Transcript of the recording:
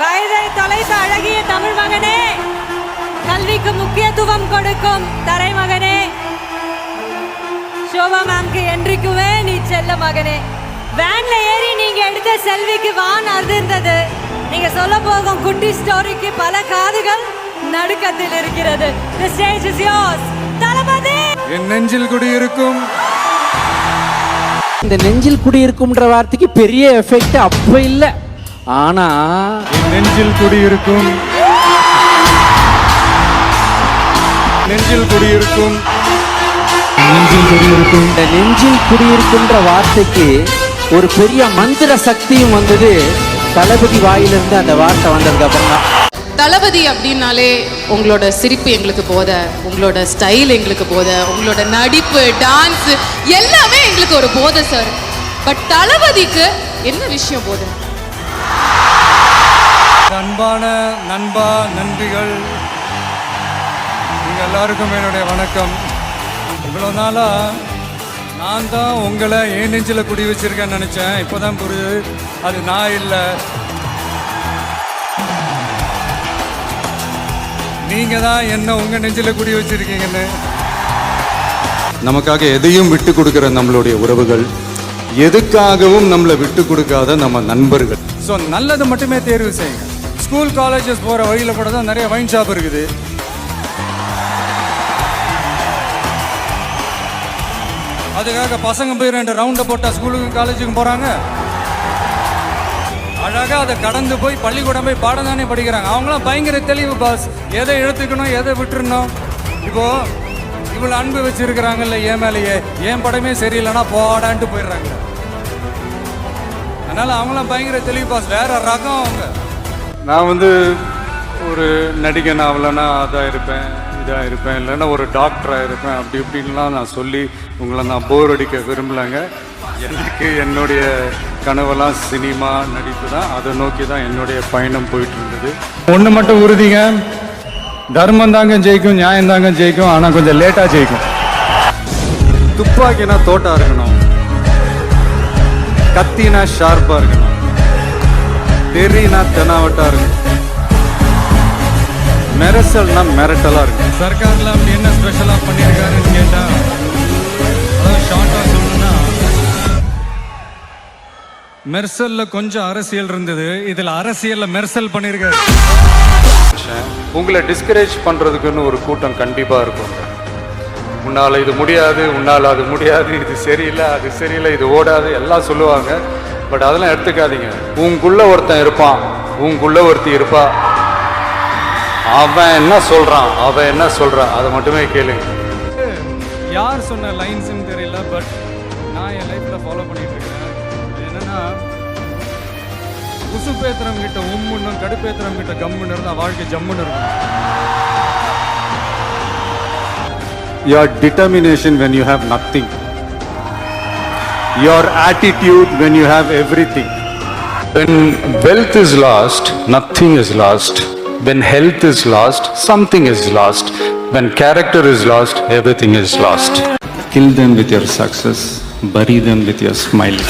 வயதை தொலைத்த அழகிய தமிழ் மகனே, கல்விக்கு முக்கியத்துவம் கொடுக்கும் தரை மகனே, சோபா மேம்க்கு என்றைக்குமே நீ செல்ல மகனே. வேன்ல ஏறி நீங்க எடுத்த செல்விக்கு வான் அதிர்ந்தது. நீங்க சொல்ல போகும் குட்டி ஸ்டோரிக்கு பல காதுகள் நடுக்கத்தில் இருக்கிறது. The stage is yours. தளபதி. என் நெஞ்சில் குடியிருக்கும். இந்த நெஞ்சில் குடியிருக்கும்ன்ற வார்த்தைக்கு பெரிய எஃபெக்ட் அப்ப இல்ல. ஆனா நெஞ்சில் குடியிருக்கும், நெஞ்சில் குடியிருக்கும், நெஞ்சில் குடியிருக்கும். இந்த நெஞ்சில் குடியிருக்கும்ன்ற வார்த்தைக்கு ஒரு பெரிய மந்திர சக்தியும் வந்தது தளபதி வாயிலிருந்து. அந்த வார்த்தை வந்ததுக்கு அப்புறம் தான். தளபதி அப்படின்னாலே உங்களோட சிரிப்பு எங்களுக்கு போத, உங்களோட ஸ்டைல் எங்களுக்கு போத, உங்களோட நடிப்பு, டான்ஸ் எல்லாமே எங்களுக்கு ஒரு போதை சார். பட் தளபதிக்கு என்ன விஷயம் போத? அன்பான நண்பா நன்றிகள், நீங்கள் எல்லாருக்கும் என்னுடைய வணக்கம். இவ்வளோ நாளா நான் தான் உங்களை ஏன் நெஞ்சில் குடி வச்சிருக்கேன்னு நினச்சேன். இப்போதான் புரியுது அது நான் இல்லை, நீங்க தான் என்ன உங்க நெஞ்சில குடி வச்சிருக்கீங்கன்னு. நமக்காக எதையும் விட்டு கொடுக்கிற நம்மளுடைய உறவுகள், எதுக்காகவும் நம்மளை விட்டு கொடுக்காத நம்ம நண்பர்கள். ஸோ நல்லது மட்டுமே தேர்வு செய்யுங்க. ஸ்கூல் காலேஜஸ் போற வழியில கூட தான் நிறைய வைன் ஷாப் இருக்குது. அதுக்காக பசங்க போய் 2 ரவுண்டை போட்டா ஸ்கூலுக்கும் காலேஜுக்கும் போறாங்க. அழகா அதை கடந்து போய் பள்ளிக்கூடம் போய் பாடம் தானே படிக்கிறாங்க. அவங்களாம் பயங்கர தெளிவு பாஸ், எதை எடுத்துக்கணும் எதை விட்டுருணும். இப்போ இவ்வளோ அன்பு வச்சிருக்கிறாங்கல்ல என் மேலேயே, என் படமே சரியில்லைன்னா போடான்ட்டு போயிடுறாங்க. அதனால அவங்களாம் பயங்கர தெளிவு பாஸ், வேற ரகம் அவங்க. நான் ஒரு நடிகன் ஆகலைன்னா அதாக இருப்பேன், இதாக இருப்பேன், இல்லைன்னா ஒரு டாக்டராக இருப்பேன், அப்படி இப்படின்லாம் நான் சொல்லி உங்களை நான் போர் அடிக்க விரும்பலைங்க. எனக்கு என்னுடைய கனவெல்லாம் சினிமா நடிப்பு தான். அதை நோக்கி தான் என்னுடைய பயணம் போயிட்டு இருந்தது. ஒன்று மட்டும் உறுதிங்க, தர்மம் தாங்க ஜெயிக்கும், நியாயம் தாங்க ஜெயிக்கும், ஆனால் கொஞ்சம் லேட்டாக ஜெயிக்கும். துப்பாக்கினா தோட்டா இருக்கணும், கத்தினா ஷார்ப்பாக இருக்கணும், தெரினா தெனாவட்டா இருக்கணும், மெரசல்னா மிரட்டலாக இருக்கும். சர்க்கார்ல அப்படி என்ன ஸ்பெஷலாக பண்ணியிருக்காருன்னு கேட்டால், அதாவது ஷார்ட்டாக சொல்லணும்னா, மெர்சல்ல கொஞ்சம் அரசியல் இருந்தது, இதுல அரசியல்ல மெர்சல் பண்ணிருக்காரு. உங்களை டிஸ்கரேஜ் பண்றதுக்குன்னு ஒரு கூட்டம் கண்டிப்பா இருக்கும். உன்னால இது முடியாது, உன்னால அது முடியாது, இது சரியில்லை, அது சரியில்லை, இது ஓடாது எல்லாம் சொல்லுவாங்க. பட் அதெல்லாம் எடுத்துக்காதீங்க. உங்களுக்குள்ள ஒருத்தன் இருப்பான், உங்களுக்குள்ள ஒருத்தி இருப்பா, அவன் என்ன சொல்றான், அவன் என்ன சொல்றான், அதை மட்டுமே கேளுங்க. யார் சொன்ன லைன்ஸ்ன்னு தெரியல, பட் நான் என் லைஃப்ல ஃபாலோ பண்ணிட்டு இருக்கேன். என்னன்னா, உசுப்பேத்திரம் கிட்ட உம்முன்னும், கடுப்பேத்திரம் கிட்ட கம்முன்னு இருந்தா வாழ்க்கை ஜம்முன்னு இருக்கும். Your determination when you have nothing, your attitude when you have everything. When wealth is lost, nothing is lost. When health is lost, something is lost. When character is lost, everything is lost. Kill them with your success, bury them with your smile.